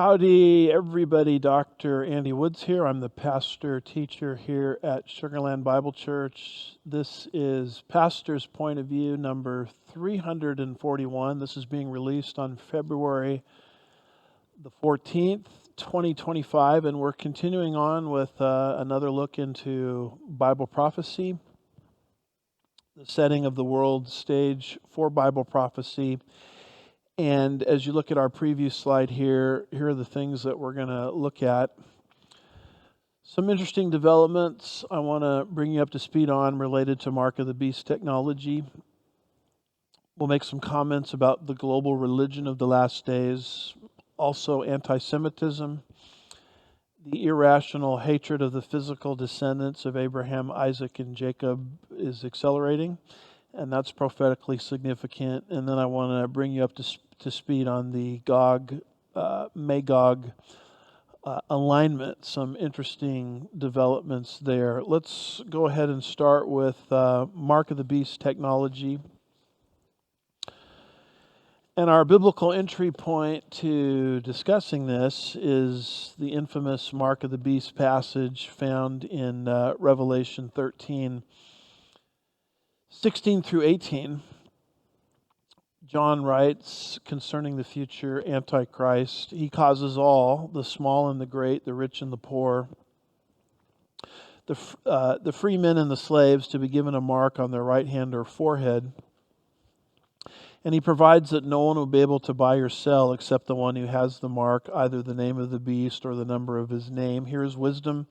Howdy, everybody. Dr. Andy Woods here. I'm the pastor teacher here at Sugarland Bible Church. This is Pastor's Point of View number 341. This is being released on February the 14th, 2025, and we're continuing on with another look into Bible prophecy, the setting of the world stage for Bible prophecy. And as you look at our preview slide here are the things that we're going to look at. Some interesting developments I want to bring you up to speed on related to Mark of the Beast technology. We'll make some comments about the global religion of the last days, also anti-Semitism, the irrational hatred of the physical descendants of Abraham, Isaac, and Jacob is accelerating, and that's prophetically significant. And then I want to bring you up to speed on the GOG-MAGOG alignment, some interesting developments there. Let's go ahead and start with Mark of the Beast technology. And our biblical entry point to discussing this is the infamous Mark of the Beast passage found in Revelation 13, 16 through 18. John writes concerning the future Antichrist, he causes all, the small and the great, the rich and the poor, the free men and the slaves, to be given a mark on their right hand or forehead. And he provides that no one will be able to buy or sell except the one who has the mark, either the name of the beast or the number of his name. Here is wisdom.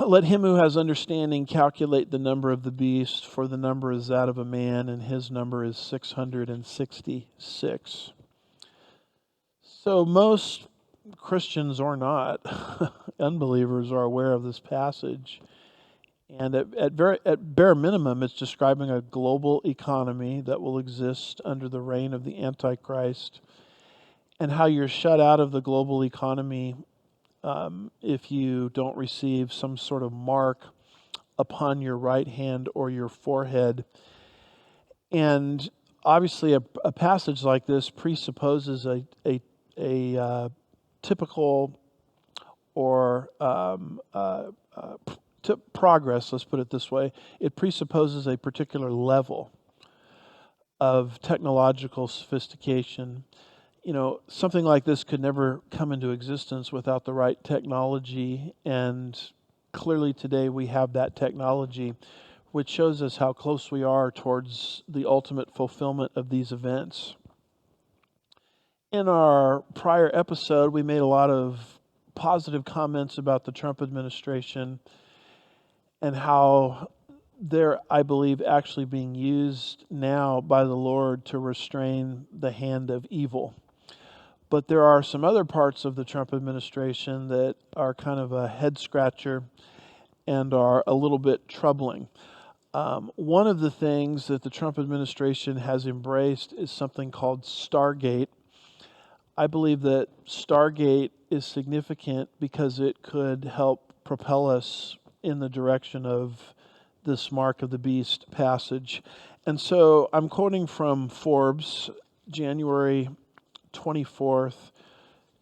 Let him who has understanding calculate the number of the beast, for the number is that of a man, and his number is 666. So most Christians or not, unbelievers, are aware of this passage. And at bare minimum, it's describing a global economy that will exist under the reign of the Antichrist, and how you're shut out of the global economy if you don't receive some sort of mark upon your right hand or your forehead. And obviously, a passage like this presupposes a typical or progress, let's put it this way. It presupposes a particular level of technological sophistication. You know, something like this could never come into existence without the right technology, and clearly today we have that technology, which shows us how close we are towards the ultimate fulfillment of these events. In our prior episode, we made a lot of positive comments about the Trump administration and how they're, I believe, actually being used now by the Lord to restrain the hand of evil. But there are some other parts of the Trump administration that are kind of a head scratcher and are a little bit troubling. One of the things that the Trump administration has embraced is something called Stargate. I believe that Stargate is significant because it could help propel us in the direction of this Mark of the Beast passage. And so I'm quoting from Forbes, January 24th,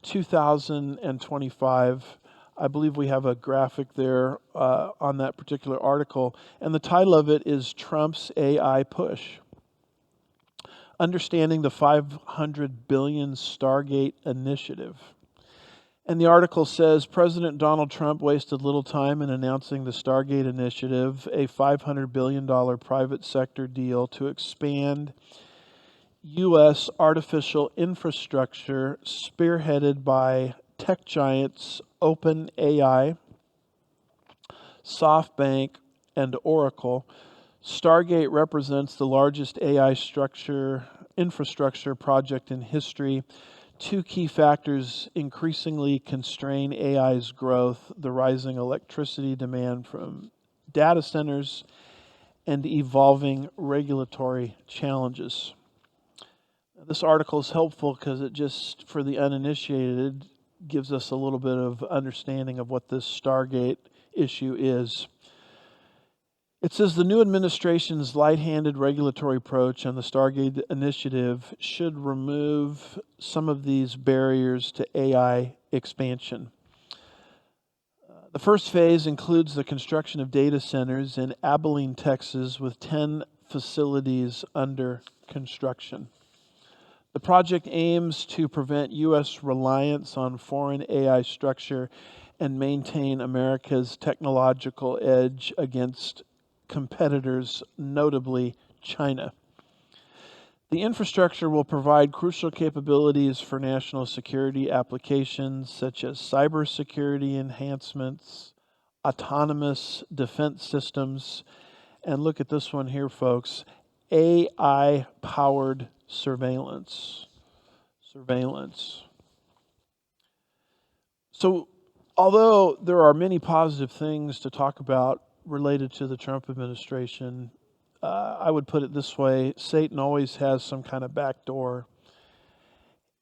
2025. I believe we have a graphic there on that particular article. And the title of it is Trump's AI Push. Understanding the 500 billion Stargate Initiative. And the article says, President Donald Trump wasted little time in announcing the Stargate Initiative, a $500 billion private sector deal to expand U.S. artificial infrastructure spearheaded by tech giants OpenAI, SoftBank, and Oracle. Stargate represents the largest AI infrastructure project in history. Two key factors increasingly constrain AI's growth: the rising electricity demand from data centers and evolving regulatory challenges. This article is helpful because it just, for the uninitiated, gives us a little bit of understanding of what this Stargate issue is. It says the new administration's light-handed regulatory approach and the Stargate initiative should remove some of these barriers to AI expansion. The first phase includes the construction of data centers in Abilene, Texas, with 10 facilities under construction. The project aims to prevent U.S. reliance on foreign AI structure and maintain America's technological edge against competitors, notably China. The infrastructure will provide crucial capabilities for national security applications such as cybersecurity enhancements, autonomous defense systems, and look at this one here, folks, AI-powered surveillance. So, although there are many positive things to talk about related to the Trump administration, I would put it this way: Satan always has some kind of backdoor.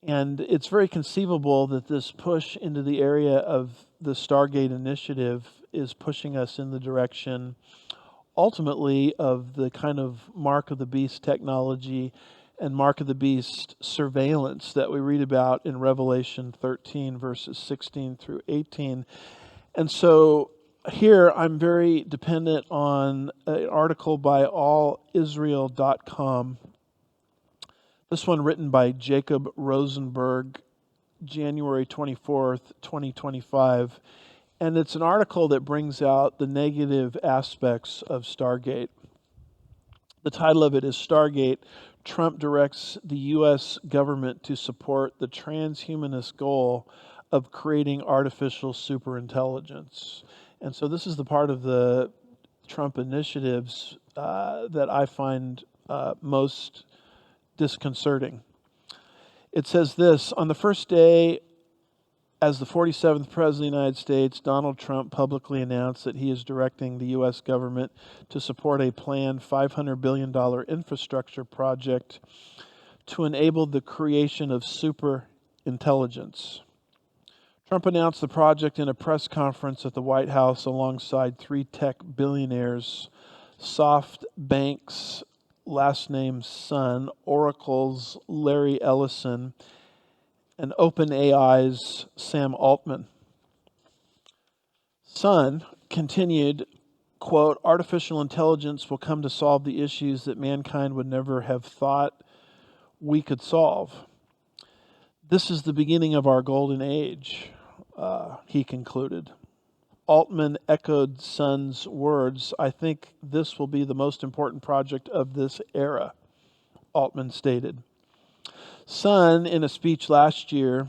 And it's very conceivable that this push into the area of the Stargate initiative is pushing us in the direction, ultimately, of the kind of mark of the beast technology and mark of the beast surveillance that we read about in Revelation 13, verses 16 through 18. And so here I'm very dependent on an article by allisrael.com. This one written by Jacob Rosenberg, January 24th, 2025. And it's an article that brings out the negative aspects of Stargate. The title of it is Stargate: Trump Directs the U.S. Government to Support the Transhumanist Goal of Creating Artificial Superintelligence. And so this is the part of the Trump initiatives that I find most disconcerting. It says this: on the first day as the 47th President of the United States, Donald Trump publicly announced that he is directing the U.S. government to support a planned $500 billion infrastructure project to enable the creation of superintelligence. Trump announced the project in a press conference at the White House alongside three tech billionaires: SoftBank's last name Sun, Oracle's Larry Ellison, and OpenAI's Sam Altman. Sun continued, quote, artificial intelligence will come to solve the issues that mankind would never have thought we could solve. This is the beginning of our golden age, he concluded. Altman echoed Sun's words. I think this will be the most important project of this era, Altman stated. Sun, in a speech last year,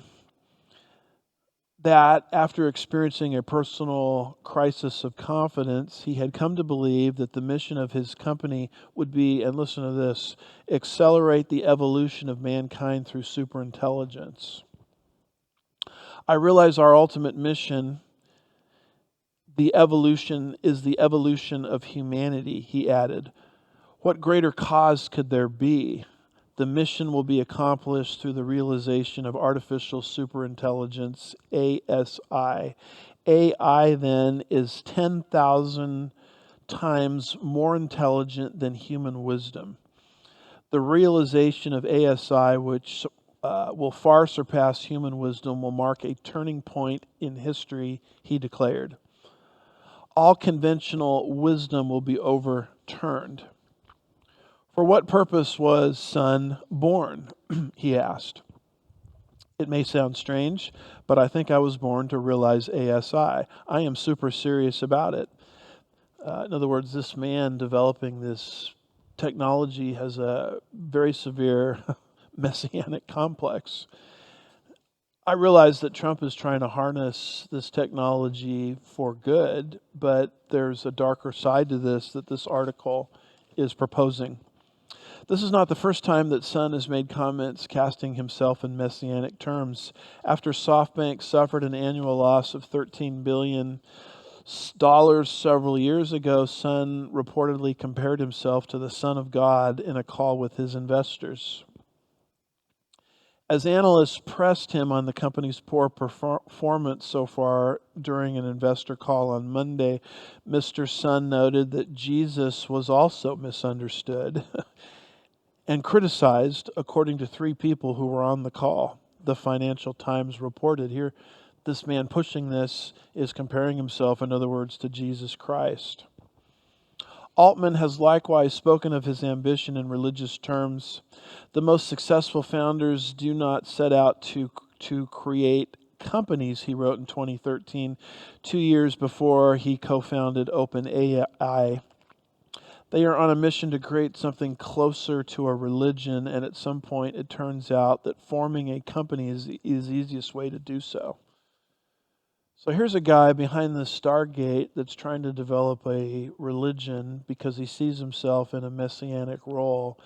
that after experiencing a personal crisis of confidence, he had come to believe that the mission of his company would be, and listen to this, accelerate the evolution of mankind through superintelligence. I realize our ultimate mission, the evolution, is the evolution of humanity, he added. What greater cause could there be? The mission will be accomplished through the realization of artificial superintelligence, ASI. AI, then, is 10,000 times more intelligent than human wisdom. The realization of ASI, which will far surpass human wisdom, will mark a turning point in history, he declared. All conventional wisdom will be overturned. For what purpose was Sun born? He asked. It may sound strange, but I think I was born to realize ASI. I am super serious about it. In other words, this man developing this technology has a very severe messianic complex. I realize that Trump is trying to harness this technology for good, but there's a darker side to this that this article is proposing. This is not the first time that Sun has made comments casting himself in messianic terms. After SoftBank suffered an annual loss of $13 billion several years ago, Sun reportedly compared himself to the Son of God in a call with his investors. As analysts pressed him on the company's poor performance so far during an investor call on Monday, Mr. Sun noted that Jesus was also misunderstood and criticized, according to three people who were on the call. The Financial Times reported here, this man pushing this is comparing himself, in other words, to Jesus Christ. Altman has likewise spoken of his ambition in religious terms. The most successful founders do not set out to create companies, he wrote in 2013, 2 years before he co-founded OpenAI. They are on a mission to create something closer to a religion, and at some point it turns out that forming a company is the easiest way to do so. So here's a guy behind the Stargate that's trying to develop a religion because he sees himself in a messianic role.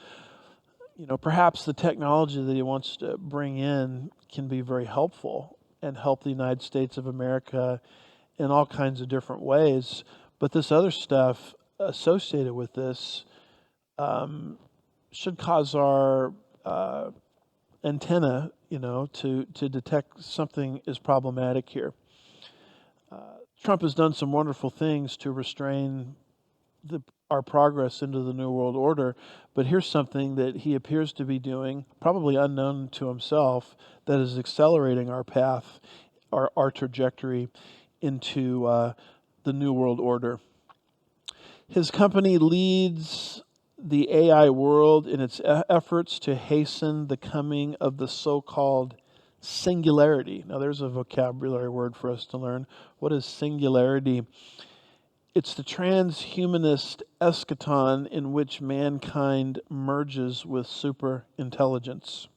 Perhaps the technology that he wants to bring in can be very helpful and help the United States of America in all kinds of different ways. But this other stuff associated with this should cause our antenna, to detect something is problematic here. Trump has done some wonderful things to restrain our progress into the New World Order, but here's something that he appears to be doing, probably unknown to himself, that is accelerating our path, our trajectory into the New World Order. His company leads the AI world in its efforts to hasten the coming of the so-called singularity. Now, there's a vocabulary word for us to learn. What is singularity? It's the transhumanist eschaton in which mankind merges with superintelligence.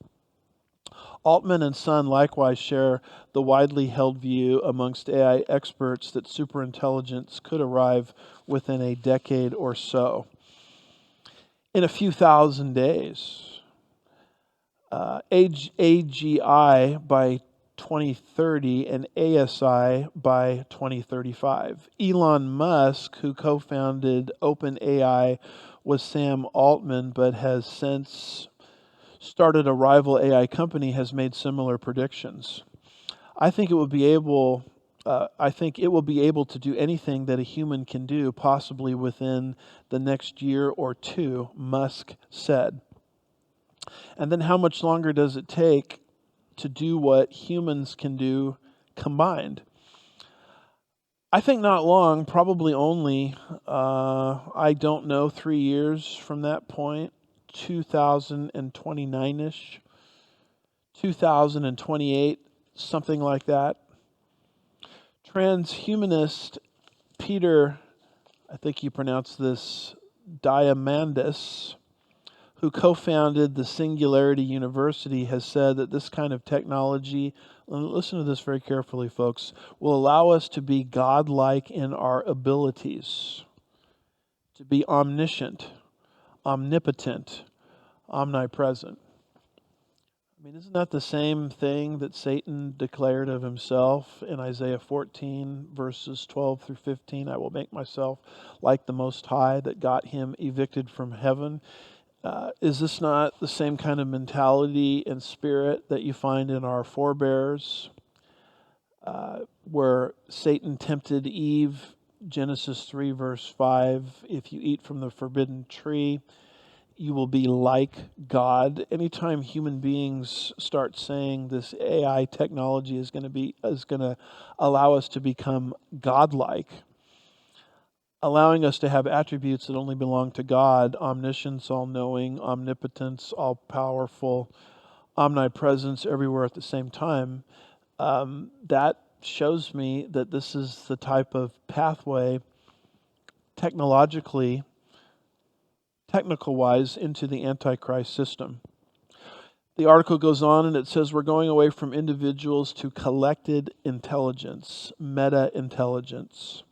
Altman and Sun likewise share the widely held view amongst AI experts that superintelligence could arrive within a decade or so. In a few thousand days. AGI by 2030 and ASI by 2035. Elon Musk, who co-founded OpenAI with Sam Altman but has since started a rival AI company, has made similar predictions. I think it will be able to do anything that a human can do, possibly within the next year or two, Musk said. And then how much longer does it take to do what humans can do combined? I think not long, probably only, I don't know, 3 years from that point, 2029-ish, 2028, something like that. Transhumanist Peter, I think you pronounce this, Diamandis, who co-founded the Singularity University, has said that this kind of technology, listen to this very carefully, folks, will allow us to be godlike in our abilities, to be omniscient, omnipotent, omnipresent. I mean, isn't that the same thing that Satan declared of himself in Isaiah 14, verses 12 through 15? I will make myself like the Most High, that got him evicted from heaven. Is this not the same kind of mentality and spirit that you find in our forebears, where Satan tempted Eve, Genesis 3, verse 5, if you eat from the forbidden tree, you will be like God. Anytime human beings start saying this AI technology is going to allow us to become godlike, allowing us to have attributes that only belong to God, omniscience, all-knowing, omnipotence, all-powerful, omnipresence everywhere at the same time, that shows me that this is the type of pathway technical-wise, into the Antichrist system. The article goes on and it says we're going away from individuals to collected intelligence, meta-intelligence.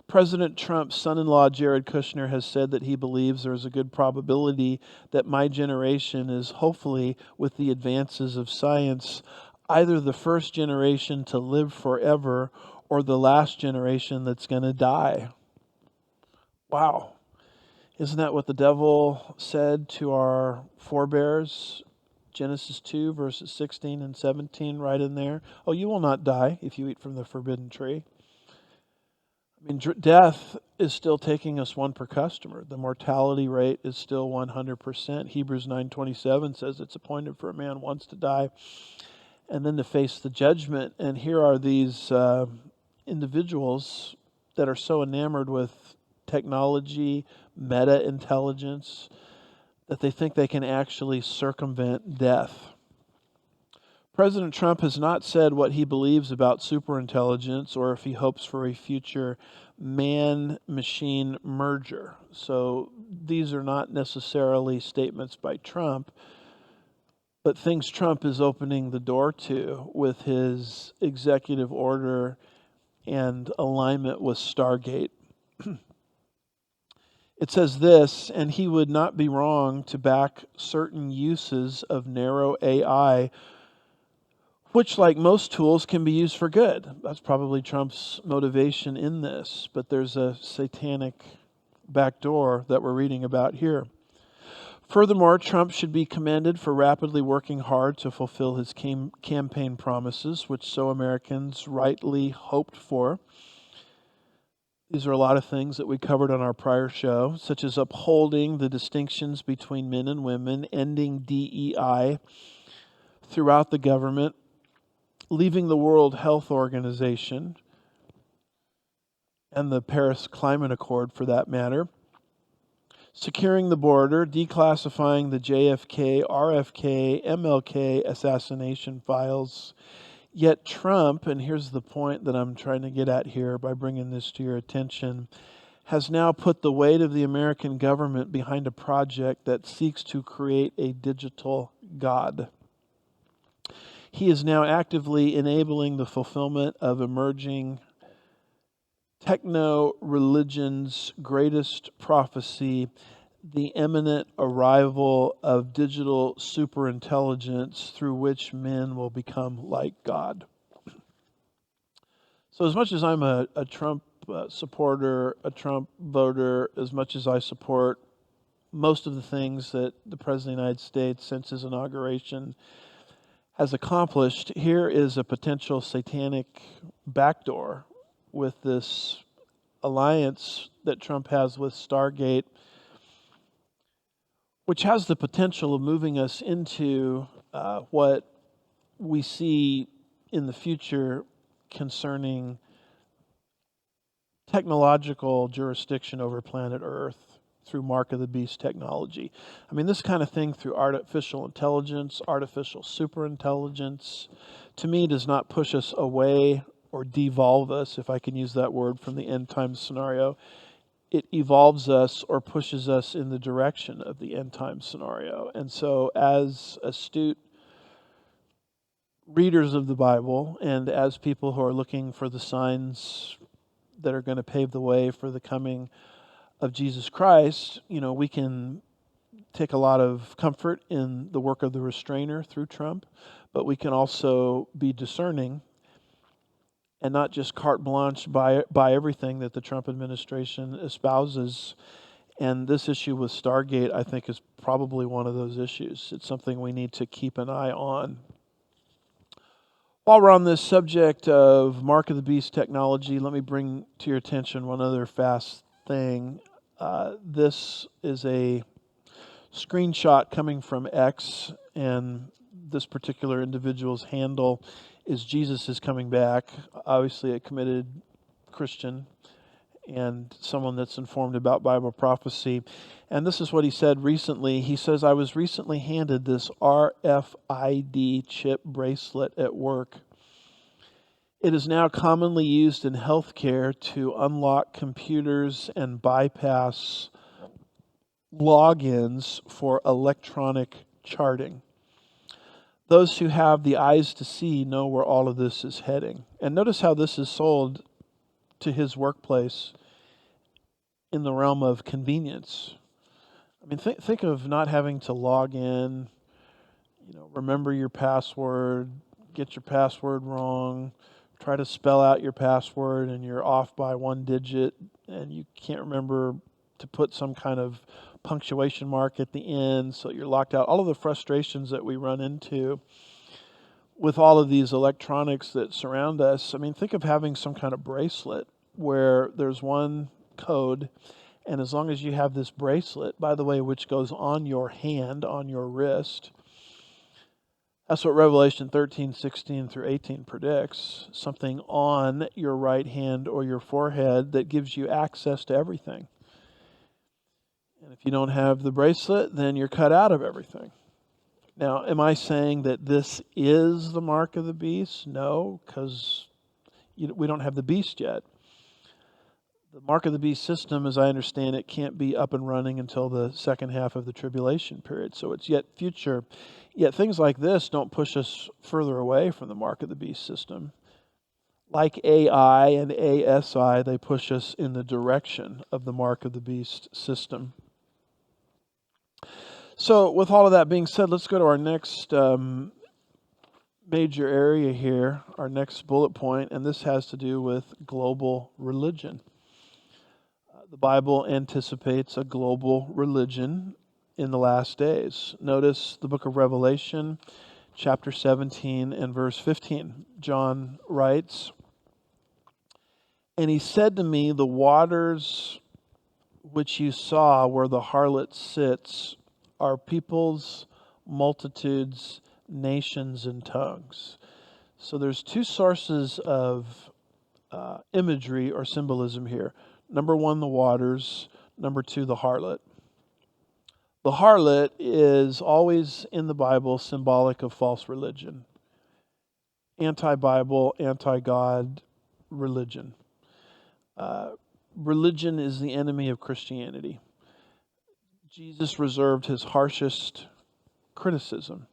President Trump's son-in-law, Jared Kushner, has said that he believes there is a good probability that my generation is, hopefully, with the advances of science, either the first generation to live forever or the last generation that's going to die. Wow. Isn't that what the devil said to our forebears Genesis 2, verses 16 and 17, right in there. Oh, you will not die if you eat from the forbidden tree. I mean, death is still taking us one per customer. The mortality rate is still 100%. Hebrews 9:27 says it's appointed for a man once to die and then to face the judgment. And here are these individuals that are so enamored with technology, meta-intelligence, that they think they can actually circumvent death. President Trump has not said what he believes about superintelligence or if he hopes for a future man-machine merger. So these are not necessarily statements by Trump, but things Trump is opening the door to with his executive order and alignment with Stargate. It says this, and he would not be wrong to back certain uses of narrow AI, which, like most tools, can be used for good. That's probably Trump's motivation in this, but there's a satanic backdoor that we're reading about here. Furthermore, Trump should be commended for rapidly working hard to fulfill his campaign promises, which so Americans rightly hoped for. These are a lot of things that we covered on our prior show, such as upholding the distinctions between men and women, ending DEI throughout the government, leaving the World Health Organization and the Paris Climate Accord for that matter, securing the border, declassifying the JFK, RFK, MLK assassination files. Yet Trump, and here's the point that I'm trying to get at here by bringing this to your attention, has now put the weight of the American government behind a project that seeks to create a digital God. He is now actively enabling the fulfillment of emerging techno-religion's greatest prophecy, the imminent arrival of digital superintelligence through which men will become like God. So as much as I'm a Trump supporter, a Trump voter, as much as I support most of the things that the President of the United States since his inauguration has accomplished, here is a potential satanic backdoor with this alliance that Trump has with Stargate, which has the potential of moving us into what we see in the future concerning technological jurisdiction over planet Earth through Mark of the Beast technology. I mean, this kind of thing through artificial intelligence, artificial superintelligence, to me does not push us away or devolve us, if I can use that word, from the end time scenario. It evolves us or pushes us in the direction of the end time scenario. And so as astute readers of the Bible and as people who are looking for the signs that are going to pave the way for the coming of Jesus Christ, we can take a lot of comfort in the work of the restrainer through Trump, but we can also be discerning and not just carte blanche by everything that the Trump administration espouses. And this issue with Stargate, I think, is probably one of those issues. It's something we need to keep an eye on. While we're on this subject of Mark of the Beast technology, let me bring to your attention one other fast thing. This is a screenshot coming from X, and this particular individual's handle is Jesus is coming back. Obviously a committed Christian and someone that's informed about Bible prophecy. And this is what he said recently. He says, I was recently handed this RFID chip bracelet at work. It is now commonly used in healthcare to unlock computers and bypass logins for electronic charting. Those who have the eyes to see know where all of this is heading. And notice how this is sold to his workplace in the realm of convenience. I mean, think of not having to log in, remember your password, get your password wrong, try to spell out your password and you're off by one digit and you can't remember to put some kind of punctuation mark at the end, so you're locked out. All of the frustrations that we run into with all of these electronics that surround us. I mean, think of having some kind of bracelet where there's one code, and as long as you have this bracelet, by the way, which goes on your hand, on your wrist, that's what Revelation 13, 16 through 18 predicts, something on your right hand or your forehead that gives you access to everything. And if you don't have the bracelet, then you're cut out of everything. Now, am I saying that this is the mark of the beast? No, because we don't have the beast yet. The mark of the beast system, as I understand it, can't be up and running until the second half of the tribulation period. So it's yet future. Yet things like this don't push us further away from the mark of the beast system. Like AI and ASI, they push us in the direction of the mark of the beast system. So with all of that being said, let's go to our next major area here, our next bullet point, and this has to do with global religion. The Bible anticipates a global religion in the last days. Notice the book of Revelation, chapter 17 and verse 15. John writes, "And he said to me, the waters which you saw where the harlot sits are peoples, multitudes, nations, and tongues." So there's two sources of imagery or symbolism here. Number one, the waters. Number two, the harlot. The harlot is always in the Bible symbolic of false religion. Anti-Bible, anti-God religion. Religion is the enemy of Christianity. Jesus reserved his harshest criticism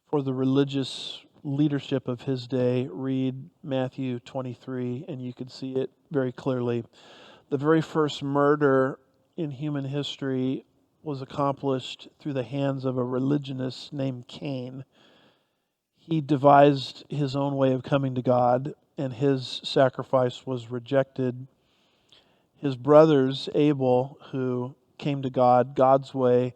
for the religious leadership of his day. Read Matthew 23, and you can see it very clearly. The very first murder in human history was accomplished through the hands of a religionist named Cain. He devised his own way of coming to God, and his sacrifice was rejected. His brothers, Abel, who came to God God's way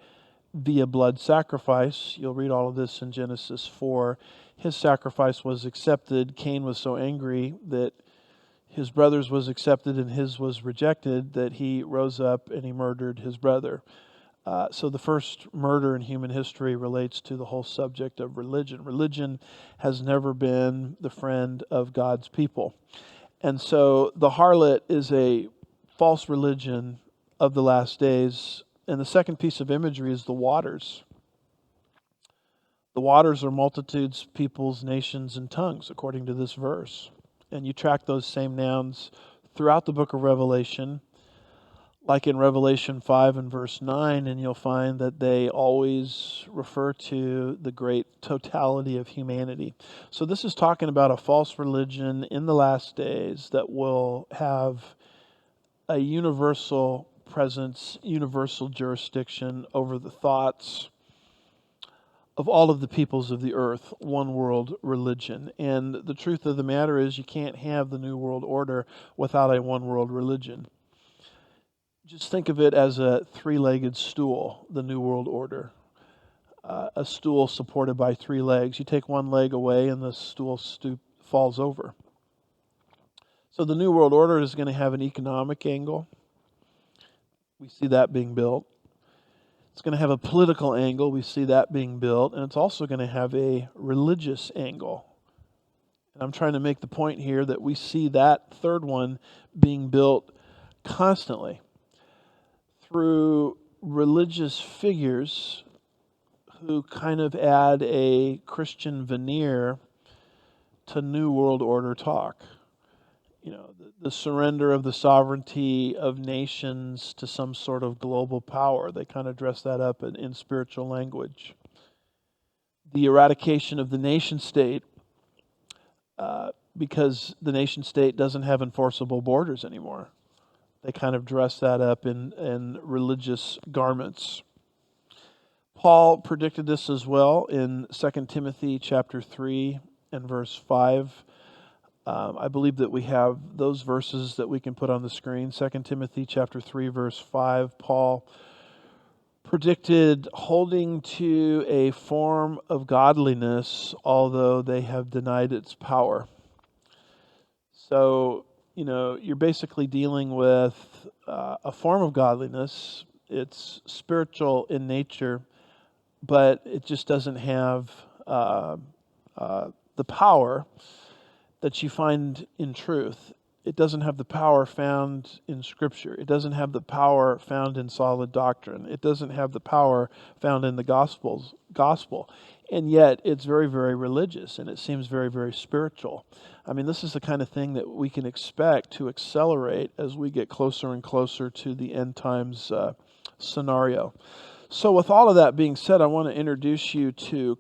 via blood sacrifice. You'll read all of this in Genesis 4. His sacrifice was accepted. Cain was so angry that his brother's was accepted and his was rejected that he rose up and he murdered his brother. So the first murder in human history relates to the whole subject of religion. Religion has never been the friend of God's people. And so the harlot is a false religion of the last days. And the second piece of imagery is the waters. The waters are multitudes, peoples, nations, and tongues, according to this verse. And you track those same nouns throughout the book of Revelation, like in Revelation 5 and verse 9, and you'll find that they always refer to the great totality of humanity. So this is talking about a false religion in the last days that will have a universal presence, universal jurisdiction over the thoughts of all of the peoples of the earth, one world religion. And the truth of the matter is you can't have the New World Order without a one world religion. Just think of it as a three-legged stool, the New World Order. A stool supported by three legs. You take one leg away and the stool falls over. So the New World Order is going to have an economic angle. We see that being built. It's going to have a political angle. We see that being built. And it's also going to have a religious angle. And I'm trying to make the point here that we see that third one being built constantly through religious figures who kind of add a Christian veneer to New World Order talk. You know, the surrender of the sovereignty of nations to some sort of global power. They kind of dress that up in spiritual language. The eradication of the nation state, because the nation state doesn't have enforceable borders anymore. They kind of dress that up in religious garments. Paul predicted this as well in 2 Timothy chapter 3 and verse 5. I believe that we have those verses that we can put on the screen. 2 Timothy chapter 3 verse 5, Paul predicted holding to a form of godliness, although they have denied its power. So, you're basically dealing with a form of godliness. It's spiritual in nature, but it just doesn't have the power that you find in truth. It doesn't have the power found in Scripture. It doesn't have the power found in solid doctrine. It doesn't have the power found in the gospel. And yet, it's very, very religious, and it seems very, very spiritual. I mean, this is the kind of thing that we can expect to accelerate as we get closer and closer to the end times scenario. So with all of that being said, I want to introduce you to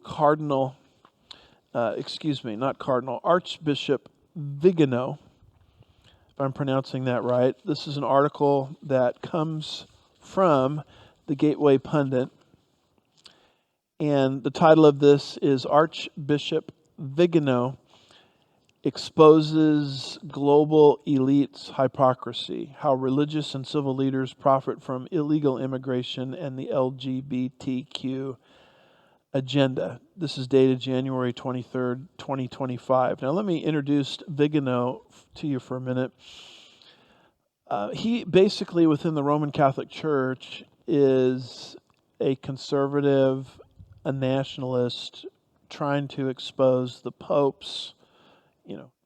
Archbishop Vigano, if I'm pronouncing that right. This is an article that comes from the Gateway Pundit, and the title of this is Archbishop Vigano Exposes Global Elites' Hypocrisy, How Religious and Civil Leaders Profit from Illegal Immigration and the LGBTQ Agenda. This is dated January 23rd, 2025. Now let me introduce Vigano to you for a minute. He basically, within the Roman Catholic Church, is a conservative, a nationalist, trying to expose the Pope's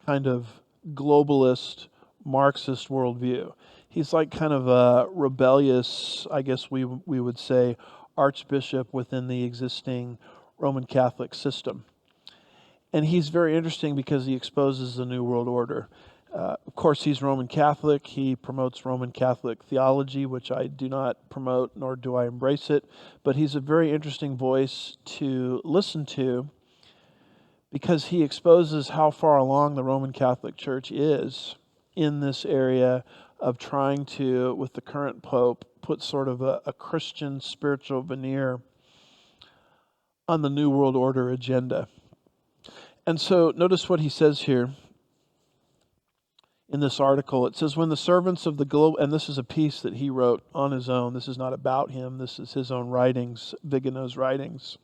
kind of globalist Marxist worldview. He's like kind of a rebellious, I guess we would say, archbishop within the existing Roman Catholic system. And he's very interesting because he exposes the New World Order. Of course, he's Roman Catholic. He promotes Roman Catholic theology, which I do not promote, nor do I embrace it. But he's a very interesting voice to listen to, because he exposes how far along the Roman Catholic Church is in this area of trying to, with the current Pope, put sort of a Christian spiritual veneer on the New World Order agenda. And so notice what he says here in this article. It says, when the servants of the globe, and this is a piece that he wrote on his own. This is not about him. This is his own writings, Vigano's writings.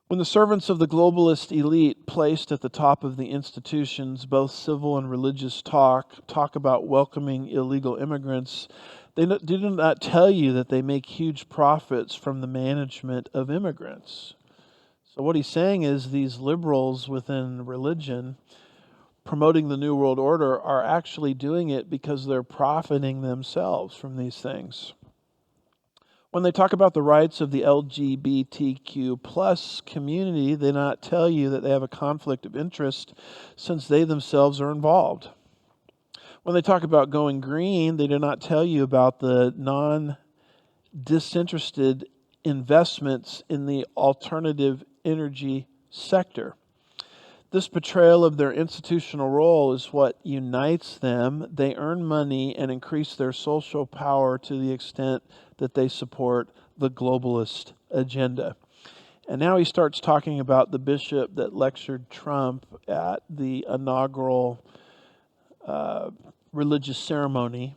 When the servants of the globalist elite placed at the top of the institutions, both civil and religious talk about welcoming illegal immigrants, they do not tell you that they make huge profits from the management of immigrants. So what he's saying is these liberals within religion promoting the New World Order are actually doing it because they're profiting themselves from these things. When they talk about the rights of the LGBTQ plus community, they not tell you that they have a conflict of interest since they themselves are involved. When they talk about going green, they do not tell you about the non-disinterested investments in the alternative energy sector. This betrayal of their institutional role is what unites them. They earn money and increase their social power to the extent that they support the globalist agenda. And now he starts talking about the bishop that lectured Trump at the inaugural religious ceremony.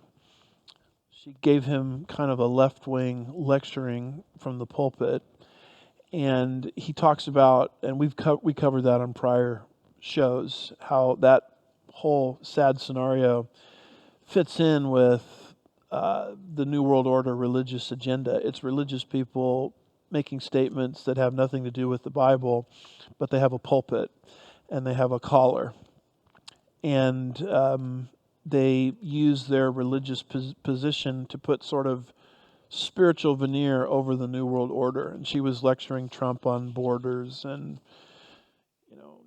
She gave him kind of a left-wing lecturing from the pulpit. And he talks about, and we covered that on prior shows, how that whole sad scenario fits in with the New World Order religious agenda. It's religious people making statements that have nothing to do with the Bible, but they have a pulpit and they have a collar. And they use their religious position to put sort of spiritual veneer over the New World Order. And she was lecturing Trump on borders and,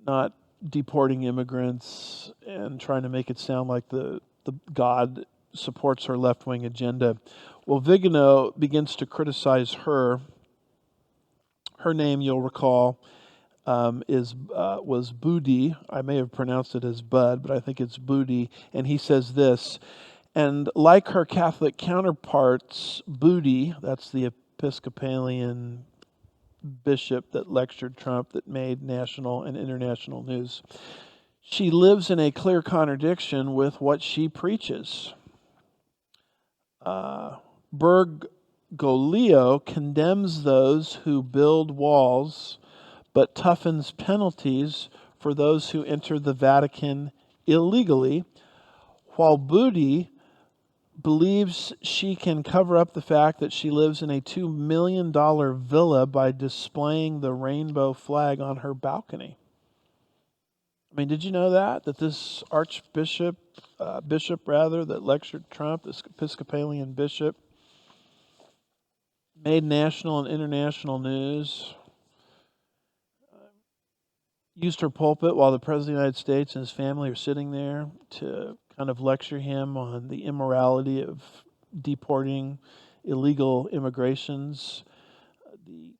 not deporting immigrants and trying to make it sound like the God supports her left-wing agenda. Well, Vigano begins to criticize her. Her name, you'll recall, was Budi. I may have pronounced it as Bud, but I think it's Budi. And he says this, and like her Catholic counterparts, Budi, that's the Episcopalian bishop that lectured Trump that made national and international news, she lives in a clear contradiction with what she preaches. Berg Bergoglio condemns those who build walls, but toughens penalties for those who enter the Vatican illegally, while Booty believes she can cover up the fact that she lives in a $2 million villa by displaying the rainbow flag on her balcony. I mean, did you know that this archbishop, that lectured Trump, this Episcopalian bishop, made national and international news, used her pulpit while the President of the United States and his family are sitting there to kind of lecture him on the immorality of deporting illegal immigrations, the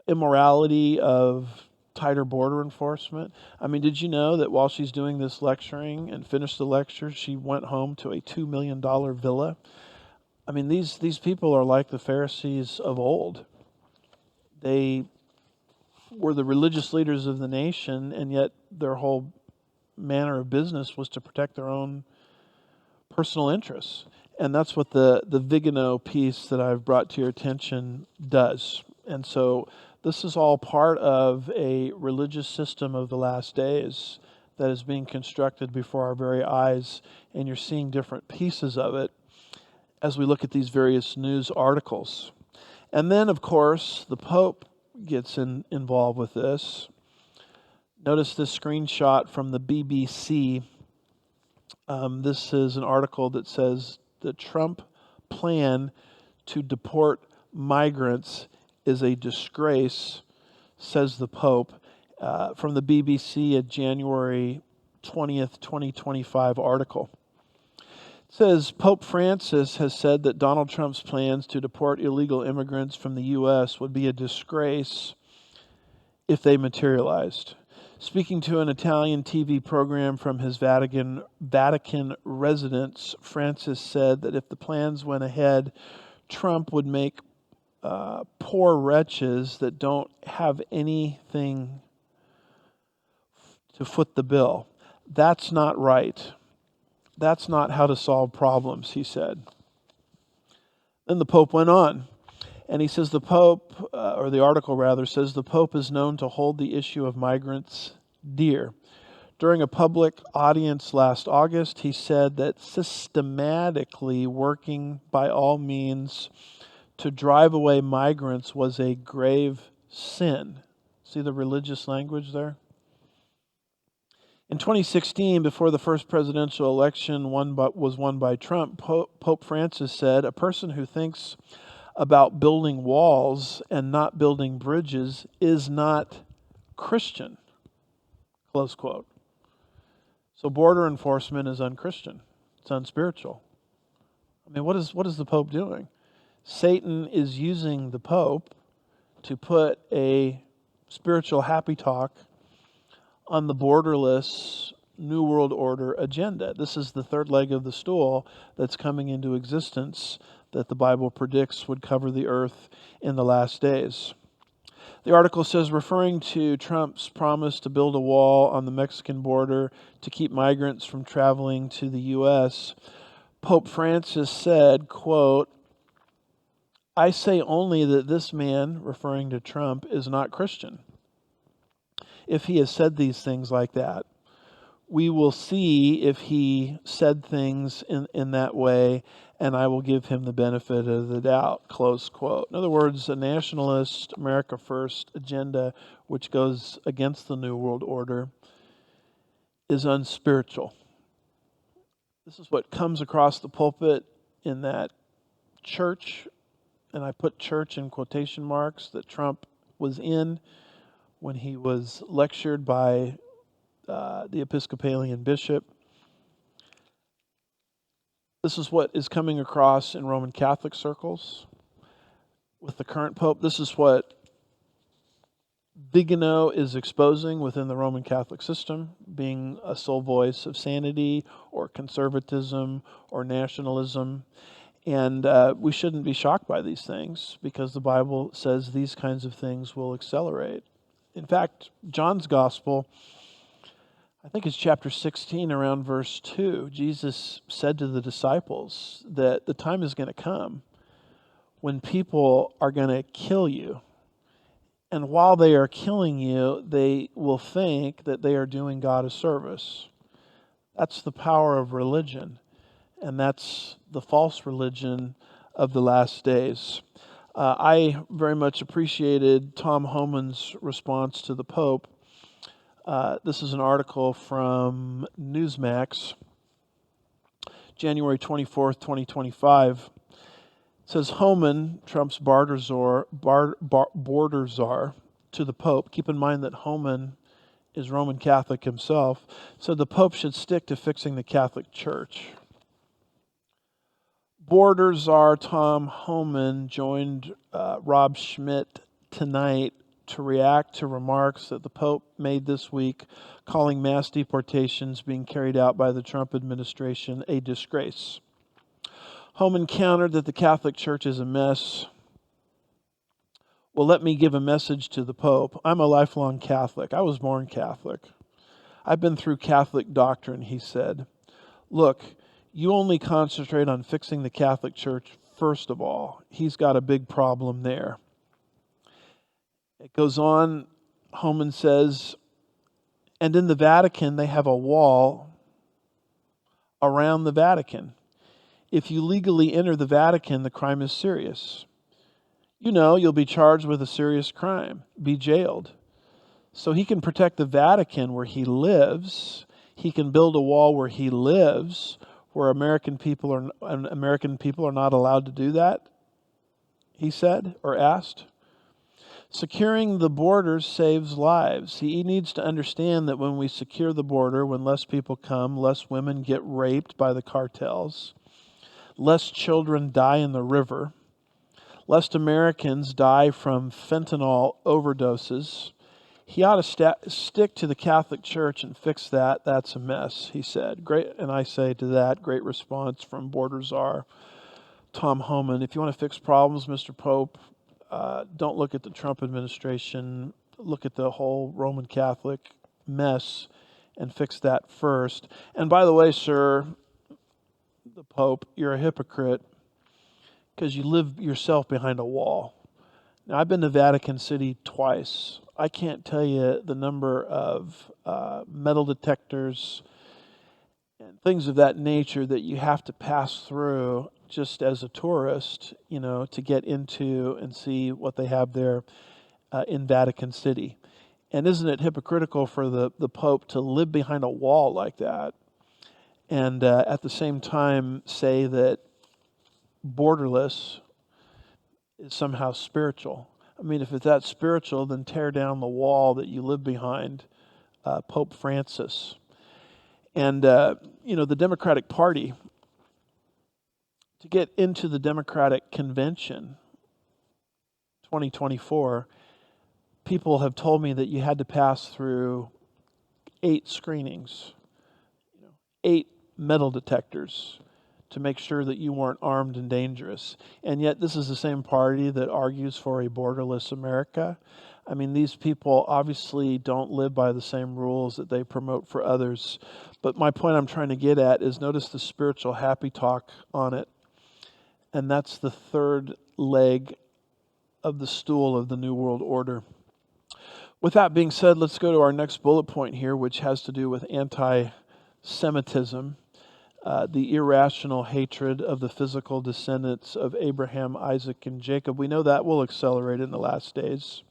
immorality of tighter border enforcement. I mean, did you know that while she's doing this lecturing and finished the lecture, she went home to a $2 million villa? I mean, these people are like the Pharisees of old. They were the religious leaders of the nation, and yet their whole manner of business was to protect their own personal interests. And that's what the Vigano piece that I've brought to your attention does. And so this is all part of a religious system of the last days that is being constructed before our very eyes, and you're seeing different pieces of it as we look at these various news articles. And then, of course, the Pope gets involved with this. Notice this screenshot from the BBC. This is an article that says the Trump plan to deport migrants is a disgrace, says the Pope, from the BBC, a January 20th, 2025 article. It says Pope Francis has said that Donald Trump's plans to deport illegal immigrants from the U.S. would be a disgrace if they materialized. Speaking to an Italian TV program from his Vatican residence, Francis said that if the plans went ahead, Trump would make poor wretches that don't have anything to foot the bill. That's not right. That's not how to solve problems, he said. Then the Pope went on, and he says the Pope, or the article rather, says the Pope is known to hold the issue of migrants dear. During a public audience last August, he said that systematically working by all means to drive away migrants was a grave sin. See the religious language there? In 2016, before the first presidential election was won by Trump, Pope Francis said, "A person who thinks about building walls and not building bridges is not Christian," close quote. So border enforcement is unchristian. It's unspiritual. I mean, what is the Pope doing? Satan is using the Pope to put a spiritual happy talk on the borderless New World Order agenda. This is the third leg of the stool that's coming into existence that the Bible predicts would cover the earth in the last days. The article says, referring to Trump's promise to build a wall on the Mexican border to keep migrants from traveling to the U.S., Pope Francis said, quote, "I say only that this man," referring to Trump, "is not Christian. If he has said these things like that, we will see if he said things in that way, and I will give him the benefit of the doubt," close quote. In other words, a nationalist, America First agenda, which goes against the New World Order, is unspiritual. This is what comes across the pulpit in that church, and I put church in quotation marks, that Trump was in when he was lectured by the Episcopalian bishop. This is what is coming across in Roman Catholic circles with the current Pope. This is what Vigano is exposing within the Roman Catholic system, being a sole voice of sanity or conservatism or nationalism. And we shouldn't be shocked by these things, because the Bible says these kinds of things will accelerate. In fact, John's Gospel, I think it's chapter 16, around verse 2, Jesus said to the disciples that the time is going to come when people are going to kill you. And while they are killing you, they will think that they are doing God a service. That's the power of religion. And that's the false religion of the last days. I very much appreciated Tom Homan's response to the Pope. This is an article from Newsmax, January 24th, 2025. It says Homan, Trump's border czar, to the Pope. Keep in mind that Homan is Roman Catholic himself. So the Pope should stick to fixing the Catholic Church. Border czar Tom Homan joined Rob Schmidt tonight to react to remarks that the Pope made this week, calling mass deportations being carried out by the Trump administration a disgrace. Homan countered that the Catholic Church is a mess. Well, let me give a message to the Pope. I'm a lifelong Catholic. I was born Catholic. I've been through Catholic doctrine, he said. Look, you only concentrate on fixing the Catholic Church first of all. He's got a big problem there. It goes on, Homan says, and in the Vatican, they have a wall around the Vatican. If you legally enter the Vatican, the crime is serious. You know, you'll be charged with a serious crime, be jailed. So he can protect the Vatican where he lives. He can build a wall where he lives, where American people are not allowed to do that, he said, or asked. Securing the borders saves lives. He needs to understand that when we secure the border, when less people come, less women get raped by the cartels, less children die in the river, less Americans die from fentanyl overdoses. He ought to stick to the Catholic Church and fix that. That's a mess, he said. Great, and I say to that, great response from border czar Tom Homan. If you want to fix problems, Mr. Pope, don't look at the Trump administration. Look at the whole Roman Catholic mess and fix that first. And by the way, sir, the Pope, you're a hypocrite because you live yourself behind a wall. Now, I've been to Vatican City twice. I can't tell you the number of metal detectors and things of that nature that you have to pass through just as a tourist, to get into and see what they have there in Vatican City. And isn't it hypocritical for the Pope to live behind a wall like that and at the same time say that borderless is somehow spiritual? I mean, if it's that spiritual, then tear down the wall that you live behind, Pope Francis. And, the Democratic Party, to get into the Democratic Convention 2024, people have told me that you had to pass through 8 screenings, 8 metal detectors to make sure that you weren't armed and dangerous. And yet this is the same party that argues for a borderless America. I mean, these people obviously don't live by the same rules that they promote for others. But my point I'm trying to get at is notice the spiritual happy talk on it. And that's the third leg of the stool of the New World Order. With that being said, let's go to our next bullet point here, which has to do with anti-Semitism, the irrational hatred of the physical descendants of Abraham, Isaac, and Jacob. We know that will accelerate in the last days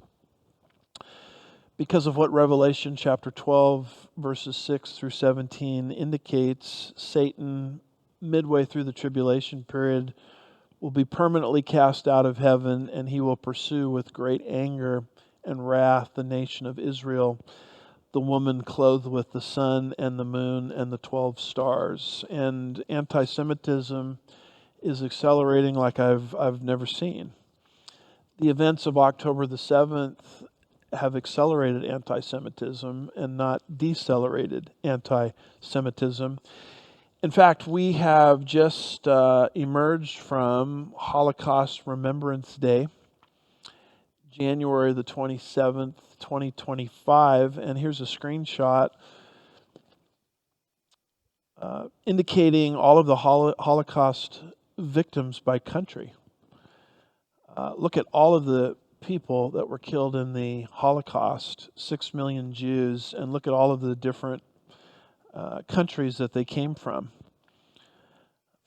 because of what Revelation chapter 12, verses 6 through 17 indicates. Satan, midway through the tribulation period, will be permanently cast out of heaven, and he will pursue with great anger and wrath the nation of Israel, the woman clothed with the sun and the moon and the 12 stars. And anti-Semitism is accelerating like I've never seen. The events of October the 7th have accelerated anti-Semitism and not decelerated anti-Semitism. In fact, we have just emerged from Holocaust Remembrance Day, January the 27th, 2025, and here's a screenshot indicating all of the Holocaust victims by country. Look at all of the people that were killed in the Holocaust, 6 million Jews, and look at all of the different countries that they came from.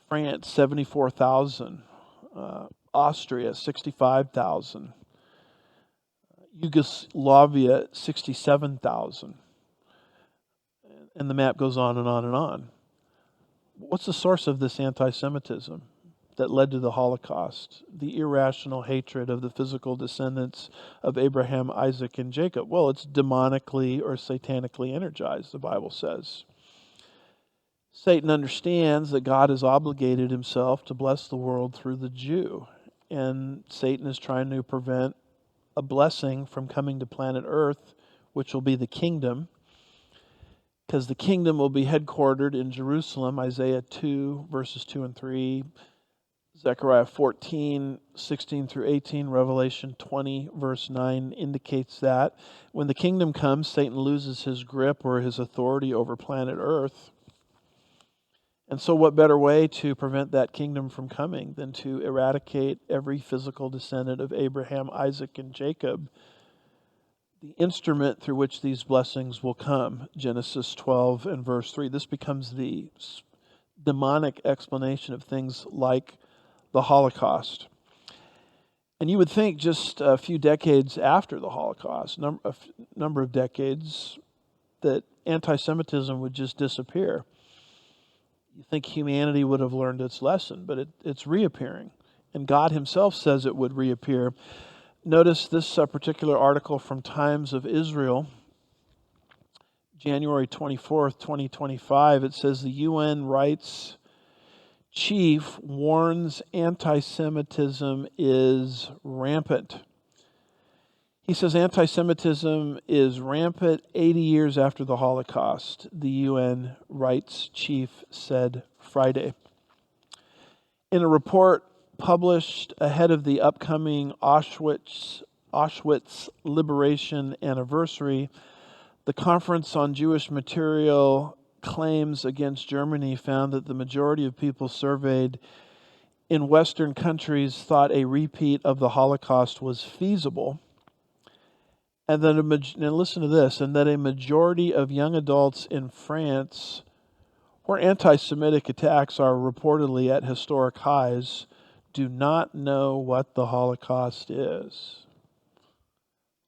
France, 74,000. Austria, 65,000. Yugoslavia, 67,000. And the map goes on and on and on. What's the source of this anti-Semitism that led to the Holocaust? The irrational hatred of the physical descendants of Abraham, Isaac, and Jacob. Well, it's demonically or satanically energized, the Bible says. Satan understands that God has obligated himself to bless the world through the Jew. And Satan is trying to prevent a blessing from coming to planet Earth, which will be the kingdom, because the kingdom will be headquartered in Jerusalem. Isaiah 2, verses 2 and 3, Zechariah 14, 16 through 18, Revelation 20, verse 9 indicates that. When the kingdom comes, Satan loses his grip or his authority over planet Earth. And so what better way to prevent that kingdom from coming than to eradicate every physical descendant of Abraham, Isaac, and Jacob, the instrument through which these blessings will come? Genesis 12 and verse 3. This becomes the demonic explanation of things like the Holocaust. And you would think just a few decades after the Holocaust, a number of decades, that anti-Semitism would just disappear. You think humanity would have learned its lesson, but it's reappearing. And God himself says it would reappear. Notice this particular article from Times of Israel, January 24th, 2025. It says the UN rights chief warns anti-Semitism is rampant. He says anti-Semitism is rampant 80 years after the Holocaust, the UN rights chief said Friday. In a report published ahead of the upcoming Auschwitz Liberation Anniversary, the Conference on Jewish Material Claims Against Germany found that the majority of people surveyed in Western countries thought a repeat of the Holocaust was feasible. And then, now listen to this, and that a majority of young adults in France, where anti-Semitic attacks are reportedly at historic highs, do not know what the Holocaust is.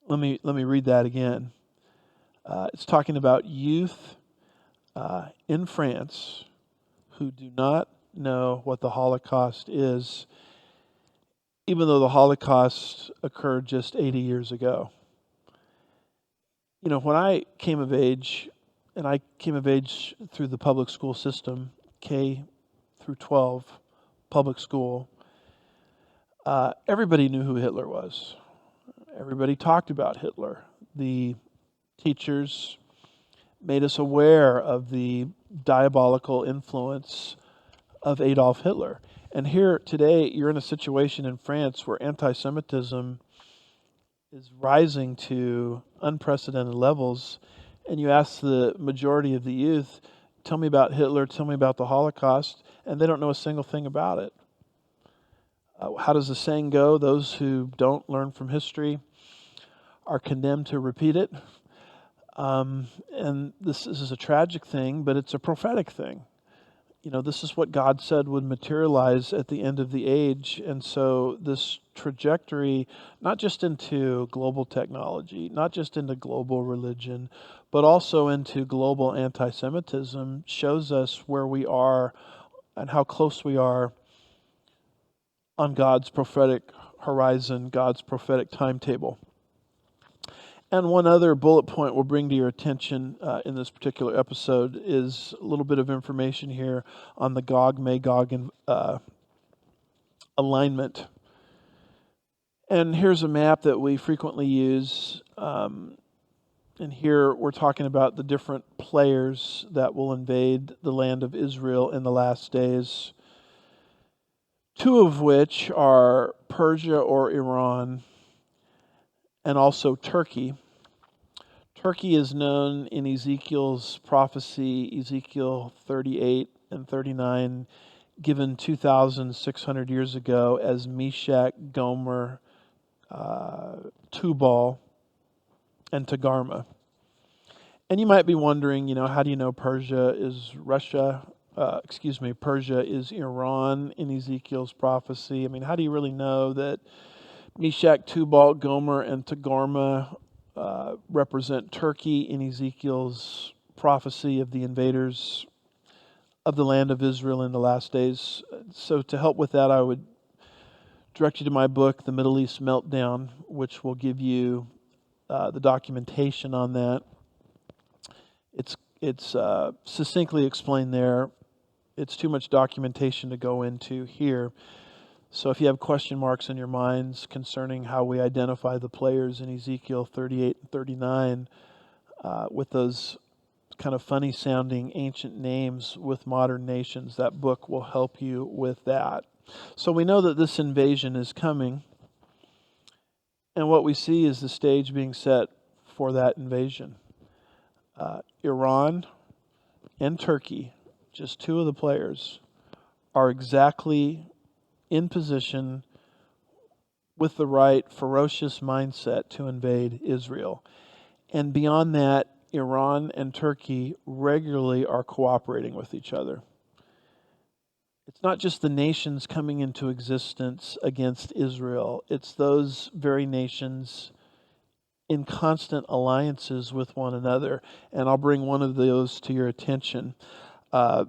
Let me read that again. It's talking about youth in France who do not know what the Holocaust is, even though the Holocaust occurred just 80 years ago. You know, when I came of age, and I came of age through the public school system, K through 12, public school, everybody knew who Hitler was. Everybody talked about Hitler. The teachers made us aware of the diabolical influence of Adolf Hitler. And here today, you're in a situation in France where anti-Semitism is rising to unprecedented levels, and you ask the majority of the youth, tell me about Hitler, tell me about the Holocaust, and they don't know a single thing about it. How does the saying go? Those who don't learn from history are condemned to repeat it. And this is a tragic thing, but it's a prophetic thing. You know, this is what God said would materialize at the end of the age. And so this trajectory, not just into global technology, not just into global religion, but also into global anti-Semitism, shows us where we are and how close we are on God's prophetic horizon, God's prophetic timetable. And one other bullet point we'll bring to your attention in this particular episode is a little bit of information here on the GOG-MAGOG alignment. And here's a map that we frequently use. And here we're talking about the different players that will invade the land of Israel in the last days, two of which are Persia or Iran, and also Turkey. Turkey is known in Ezekiel's prophecy, Ezekiel 38 and 39, given 2,600 years ago as Meshach, Gomer, Tubal, and Togarmah. And you might be wondering, how do you know Persia is Russia? Persia is Iran in Ezekiel's prophecy. How do you really know that Meshach, Tubal, Gomer, and Togarmah represent Turkey in Ezekiel's prophecy of the invaders of the land of Israel in the last days? So to help with that, I would direct you to my book, The Middle East Meltdown, which will give you the documentation on that. It's succinctly explained there. It's too much documentation to go into here. So if you have question marks in your minds concerning how we identify the players in Ezekiel 38 and 39 with those kind of funny sounding ancient names with modern nations, that book will help you with that. So we know that this invasion is coming, and what we see is the stage being set for that invasion. Iran and Turkey, just two of the players, are exactly in position with the right ferocious mindset to invade Israel. And beyond that, Iran and Turkey regularly are cooperating with each other. It's not just the nations coming into existence against Israel, it's those very nations in constant alliances with one another. And I'll bring one of those to your attention.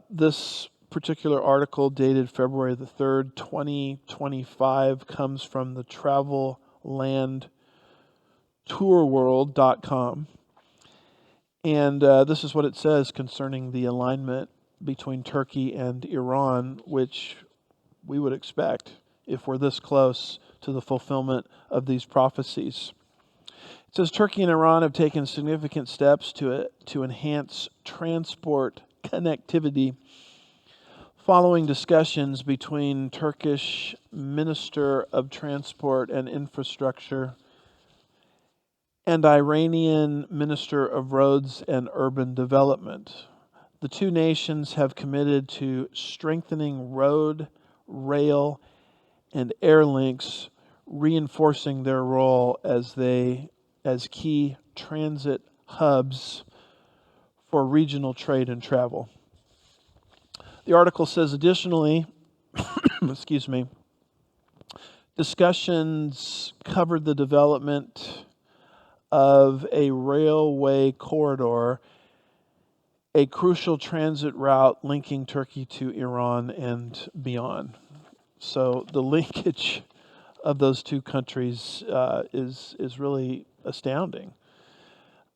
This particular article, dated February the 3rd, 2025, comes from the travellandtourworld.com. And this is what it says concerning the alignment between Turkey and Iran, which we would expect if we're this close to the fulfillment of these prophecies. It says Turkey and Iran have taken significant steps to enhance transport connectivity following discussions between Turkish Minister of Transport and Infrastructure and Iranian Minister of Roads and Urban Development. The two nations have committed to strengthening road, rail, and air links, reinforcing their role as key transit hubs for regional trade and travel. The article says, additionally, discussions covered the development of a railway corridor, a crucial transit route linking Turkey to Iran and beyond. So the linkage of those two countries is really astounding.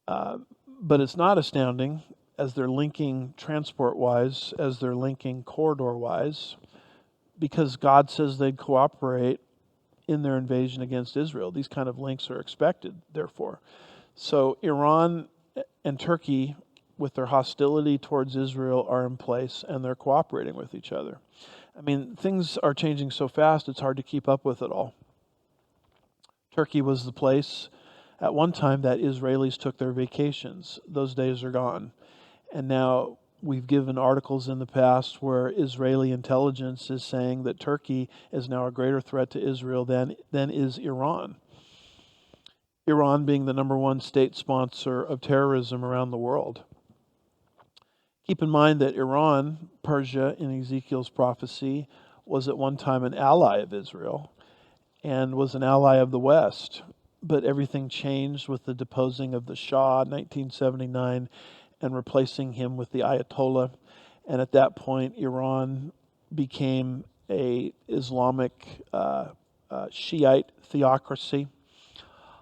But it's not astounding as they're linking transport-wise, as they're linking corridor-wise, because God says they'd cooperate in their invasion against Israel. These kind of links are expected, therefore. So Iran and Turkey, with their hostility towards Israel, are in place, and they're cooperating with each other. Things are changing so fast, it's hard to keep up with it all. Turkey was the place at one time that Israelis took their vacations. Those days are gone. And now we've given articles in the past where Israeli intelligence is saying that Turkey is now a greater threat to Israel than is Iran. Iran being the number one state sponsor of terrorism around the world. Keep in mind that Iran, Persia in Ezekiel's prophecy, was at one time an ally of Israel and was an ally of the West. But everything changed with the deposing of the Shah in 1979 and replacing him with the Ayatollah. And at that point, Iran became a Islamic Shiite theocracy,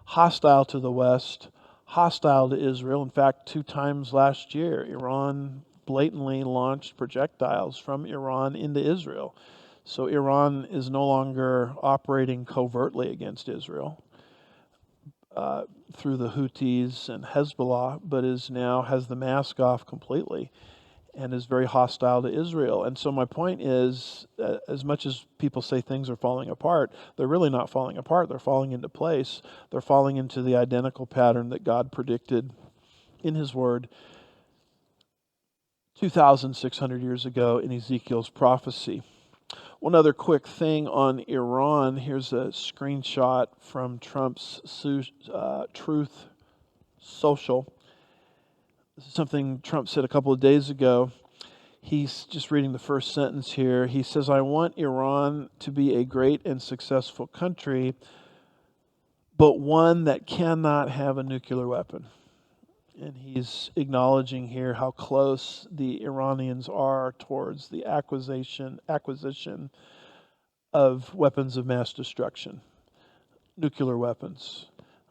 hostile to the West, hostile to Israel. In fact, 2 times last year, Iran blatantly launched projectiles from Iran into Israel. So Iran is no longer operating covertly against Israel through the Houthis and Hezbollah, but has the mask off completely and is very hostile to Israel. And so my point is, as much as people say things are falling apart, they're really not falling apart. They're falling into place. They're falling into the identical pattern that God predicted in His Word 2,600 years ago in Ezekiel's prophecy. One other quick thing on Iran. Here's a screenshot from Trump's Truth Social. This is something Trump said a couple of days ago. He's just reading the first sentence here. He says, "I want Iran to be a great and successful country, but one that cannot have a nuclear weapon." And he's acknowledging here how close the Iranians are towards the acquisition of weapons of mass destruction, nuclear weapons.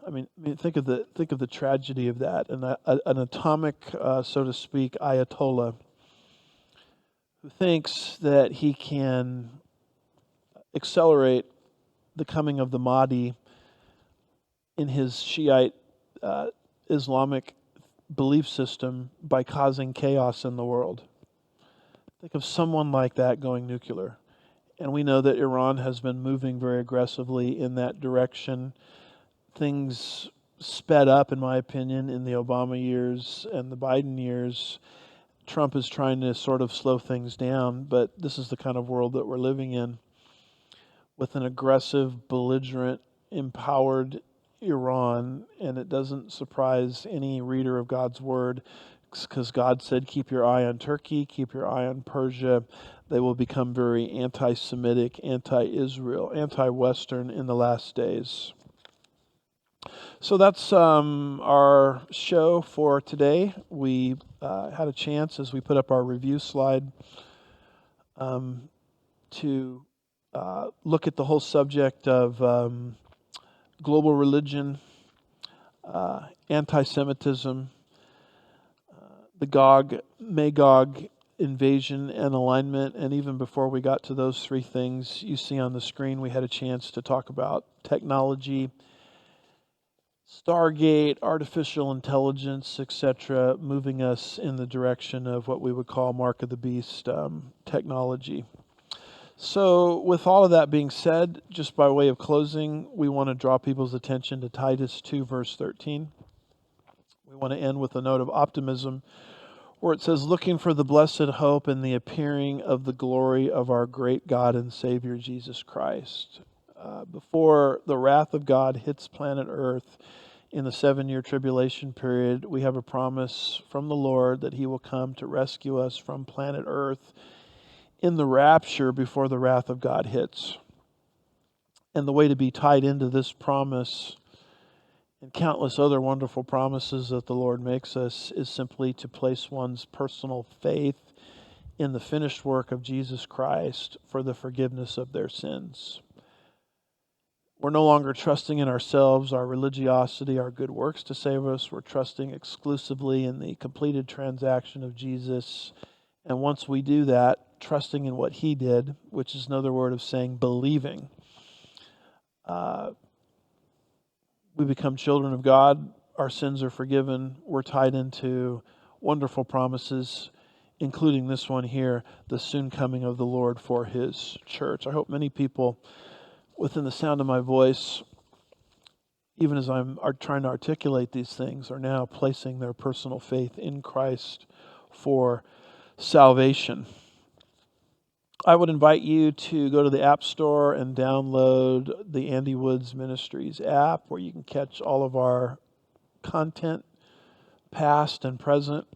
I mean, think of the tragedy of that. An atomic, so to speak, Ayatollah who thinks that he can accelerate the coming of the Mahdi in his Shiite Islamic belief system by causing chaos in the world. Think of someone like that going nuclear. And we know that Iran has been moving very aggressively in that direction. Things sped up, in my opinion, in the Obama years and the Biden years. Trump is trying to sort of slow things down, but this is the kind of world that we're living in, with an aggressive, belligerent, empowered Iran. And it doesn't surprise any reader of God's word, because God said, keep your eye on Turkey, keep your eye on Persia. They will become very anti-Semitic, anti-Israel, anti-Western in the last days. So that's our show for today. We had a chance, as we put up our review slide, to look at the whole subject of global religion, anti-Semitism, the Gog-MAGOG invasion and alignment. And even before we got to those three things you see on the screen, we had a chance to talk about technology, Stargate, artificial intelligence, etc., moving us in the direction of what we would call Mark of the Beast technology. So with all of that being said, just by way of closing, we want to draw people's attention to Titus 2, verse 13. We want to end with a note of optimism, where it says, looking for the blessed hope and the appearing of the glory of our great God and Savior, Jesus Christ. Before the wrath of God hits planet Earth in the 7-year tribulation period, we have a promise from the Lord that He will come to rescue us from planet Earth in the rapture before the wrath of God hits. And the way to be tied into this promise and countless other wonderful promises that the Lord makes us is simply to place one's personal faith in the finished work of Jesus Christ for the forgiveness of their sins. We're no longer trusting in ourselves, our religiosity, our good works to save us. We're trusting exclusively in the completed transaction of Jesus. And once we do that, trusting in what He did, which is another word of saying believing, we become children of God. Our sins are forgiven. We're tied into wonderful promises, including this one here, the soon coming of the Lord for His church. I hope many people within the sound of my voice, even as I'm trying to articulate these things, are now placing their personal faith in Christ for salvation. I would invite you to go to the App Store and download the Andy Woods Ministries app, where you can catch all of our content, past and present,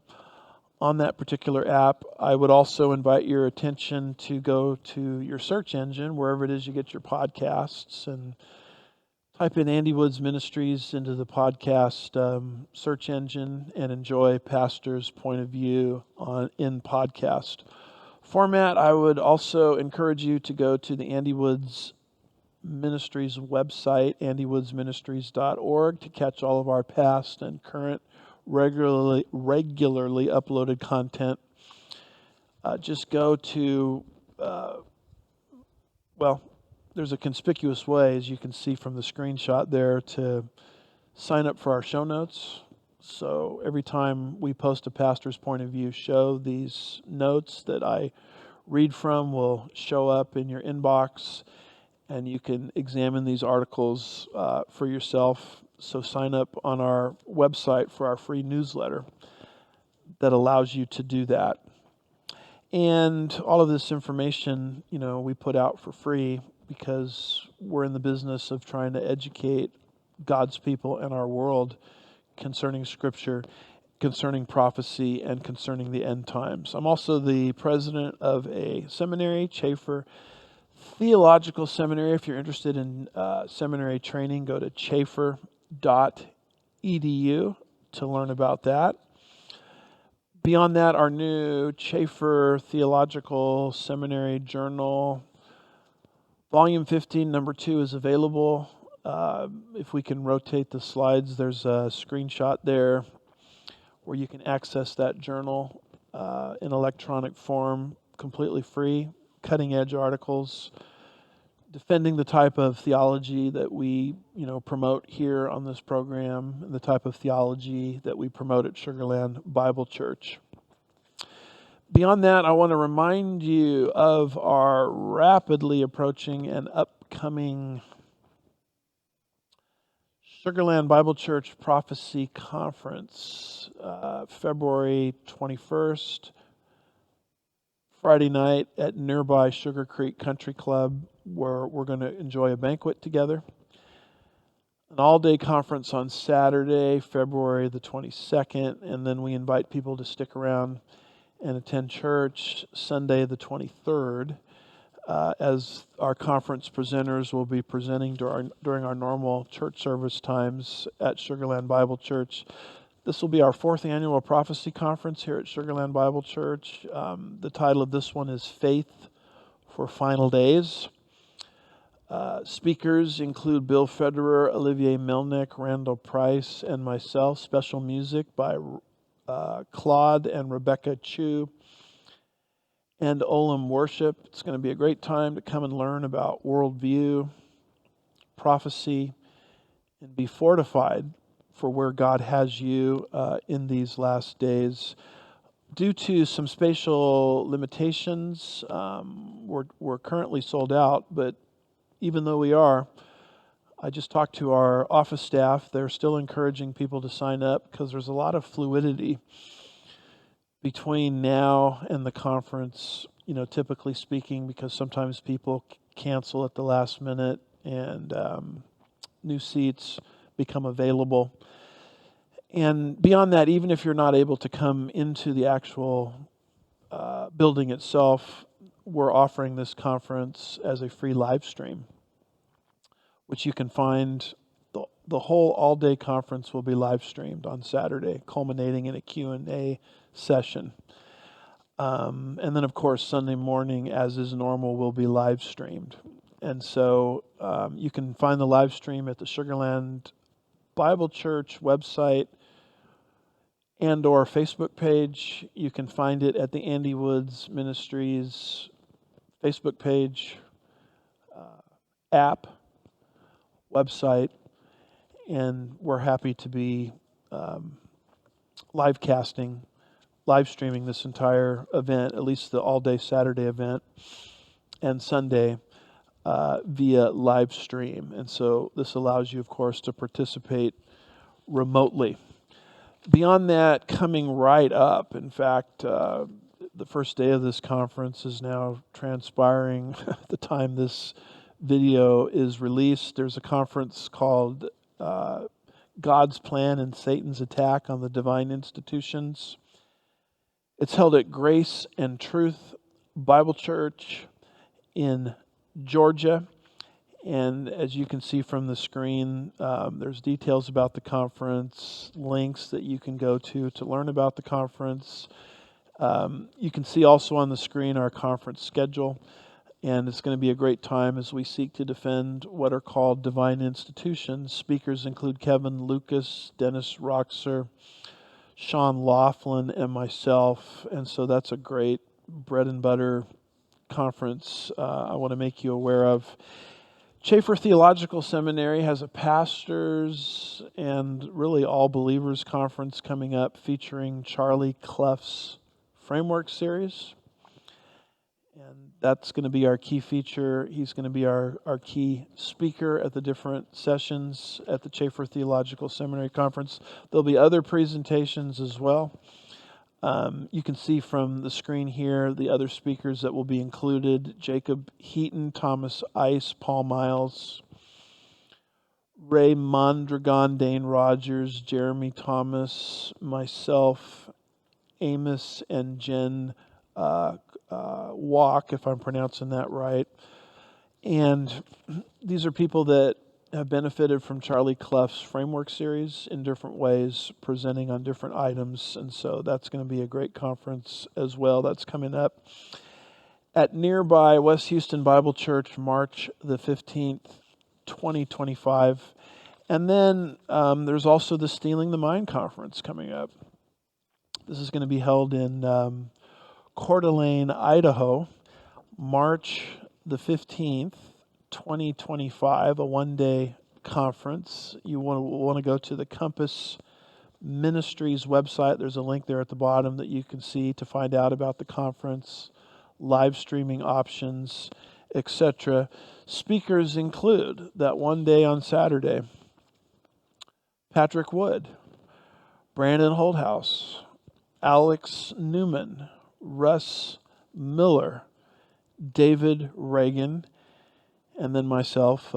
on that particular app. I would also invite your attention to go to your search engine, wherever it is you get your podcasts, and type in Andy Woods Ministries into the podcast search engine and enjoy Pastor's point of view in podcast format. I would also encourage you to go to the Andy Woods Ministries website, andywoodsministries.org, to catch all of our past and current regularly uploaded content. Just go to, there's a conspicuous way, as you can see from the screenshot there, to sign up for our show notes. So every time we post a Pastor's Point of View show, these notes that I read from will show up in your inbox, and you can examine these articles for yourself. So sign up on our website for our free newsletter that allows you to do that. And all of this information, we put out for free because we're in the business of trying to educate God's people and our world concerning Scripture, concerning prophecy, and concerning the end times. I'm also the president of a seminary, Chafer Theological Seminary. If you're interested in seminary training, go to chafer.edu to learn about that. Beyond that, our new Chafer Theological Seminary Journal, Volume 15, Number 2 is available. If we can rotate the slides, there's a screenshot there where you can access that journal in electronic form, completely free, cutting-edge articles, defending the type of theology that we, promote here on this program, and the type of theology that we promote at Sugar Land Bible Church. Beyond that, I want to remind you of our rapidly approaching and upcoming Sugar Land Bible Church Prophecy Conference, February 21st, Friday night at nearby Sugar Creek Country Club, where we're going to enjoy a banquet together. An all-day conference on Saturday, February the 22nd, and then we invite people to stick around and attend church Sunday the 23rd, as our conference presenters will be presenting during our normal church service times at Sugar Land Bible Church. This will be our 4th annual prophecy conference here at Sugar Land Bible Church. The title of this one is Faith for Final Days. Speakers include Bill Federer, Olivier Melnick, Randall Price, and myself. Special music by Claude and Rebecca Chu, and Olam Worship. It's going to be a great time to come and learn about worldview, prophecy, and be fortified for where God has you in these last days. Due to some spatial limitations, we're currently sold out, but even though we are, I just talked to our office staff. They're still encouraging people to sign up because there's a lot of fluidity between now and the conference, typically speaking, because sometimes people cancel at the last minute and new seats become available. And beyond that, even if you're not able to come into the actual building itself, we're offering this conference as a free live stream, which you can find. The whole all-day conference will be live streamed on Saturday, culminating in a Q&A session. And then, of course, Sunday morning, as is normal, will be live streamed. And so you can find the live stream at the Sugar Land Bible Church website and or Facebook page. You can find it at the Andy Woods Ministries Facebook page, app, website, and we're happy to be live streaming this entire event, at least the all-day Saturday event, and Sunday via live stream. And so this allows you, of course, to participate remotely. Beyond that, coming right up, in fact, the first day of this conference is now transpiring at the time this video is released. There's a conference called God's Plan and Satan's Attack on the Divine Institutions. It's held at Grace and Truth Bible Church in Georgia. And as you can see from the screen, there's details about the conference, links that you can go to learn about the conference. You can see also on the screen our conference schedule. And it's going to be a great time as we seek to defend what are called divine institutions. Speakers include Kevin Lucas, Dennis Roxer, Sean Laughlin, and myself. And so that's a great bread and butter conference I want to make you aware of. Chafer Theological Seminary has a pastors and really all believers conference coming up featuring Charlie Clough's Framework series. And that's going to be our key feature. He's going to be our key speaker at the different sessions at the Chafer Theological Seminary Conference. There'll be other presentations as well. You can see from the screen here the other speakers that will be included: Jacob Heaton, Thomas Ice, Paul Miles, Ray Mondragon, Dane Rogers, Jeremy Thomas, myself, Amos and Jen Walk, if I'm pronouncing that right. And these are people that have benefited from Charlie Clough's framework series in different ways, presenting on different items. And so that's going to be a great conference as well. That's coming up at nearby West Houston Bible Church, March the 15th, 2025. And then there's also the Stealing the Mind conference coming up. This is going to be held in Coeur d'Alene, Idaho, March the 15th, 2025, a one-day conference. You want to go to the Compass Ministries website. There's a link there at the bottom that you can see to find out about the conference, live streaming options, etc. Speakers include that one day on Saturday: Patrick Wood, Brandon Holthouse, Alex Newman, Russ Miller, David Reagan, and then myself,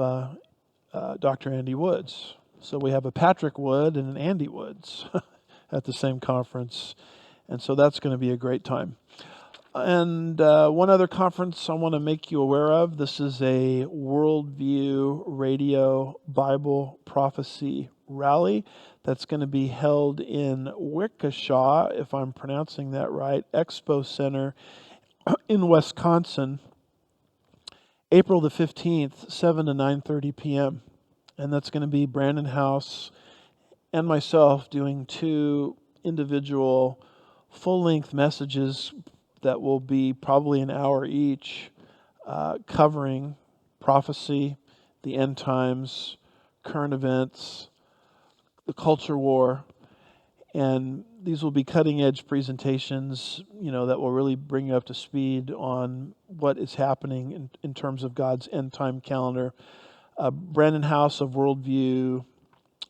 Dr. Andy Woods. So we have a Patrick Wood and an Andy Woods at the same conference. And so that's going to be a great time. And one other conference I want to make you aware of. This is a Worldview Radio Bible Prophecy Rally that's going to be held in Waukesha, if I'm pronouncing that right, Expo Center in Wisconsin, April the 15th, 7 to 9:30 p.m. And that's going to be Brandon House and myself doing two individual full-length messages that will be probably an hour each, covering prophecy, the end times, current events, the culture war. And these will be cutting-edge presentations, that will really bring you up to speed on what is happening in terms of God's end-time calendar. Brandon House of Worldview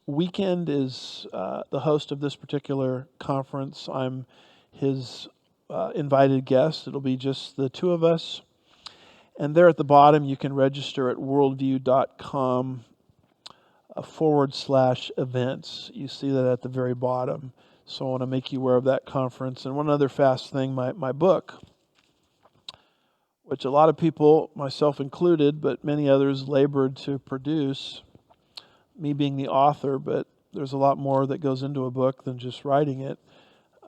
Weekend is the host of this particular conference. I'm his invited guest. It'll be just the two of us. And there at the bottom, you can register at worldview.com /events. You see that at the very bottom. So I want to make you aware of that conference. And one other fast thing, my book, which a lot of people, myself included, but many others labored to produce, me being the author, but there's a lot more that goes into a book than just writing it.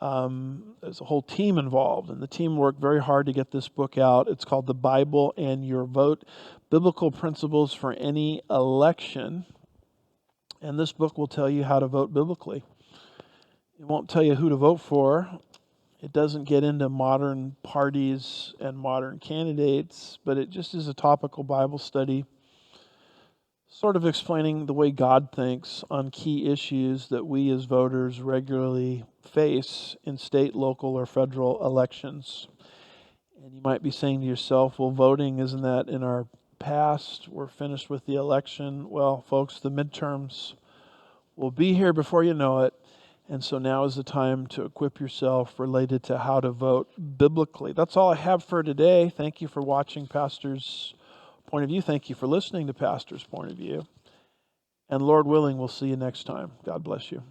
There's a whole team involved, and the team worked very hard to get this book out. It's called The Bible and Your Vote: Biblical Principles for Any Election. And this book will tell you how to vote biblically. It won't tell you who to vote for. It doesn't get into modern parties and modern candidates, but it just is a topical Bible study, sort of explaining the way God thinks on key issues that we as voters regularly face in state, local, or federal elections. And you might be saying to yourself, well, voting, isn't that in our past? We're finished with the election. Well, folks, the midterms will be here before you know it. And so now is the time to equip yourself related to how to vote biblically. That's all I have for today. Thank you for watching Pastor's Point of View. Thank you for listening to Pastor's Point of View. And Lord willing, we'll see you next time. God bless you.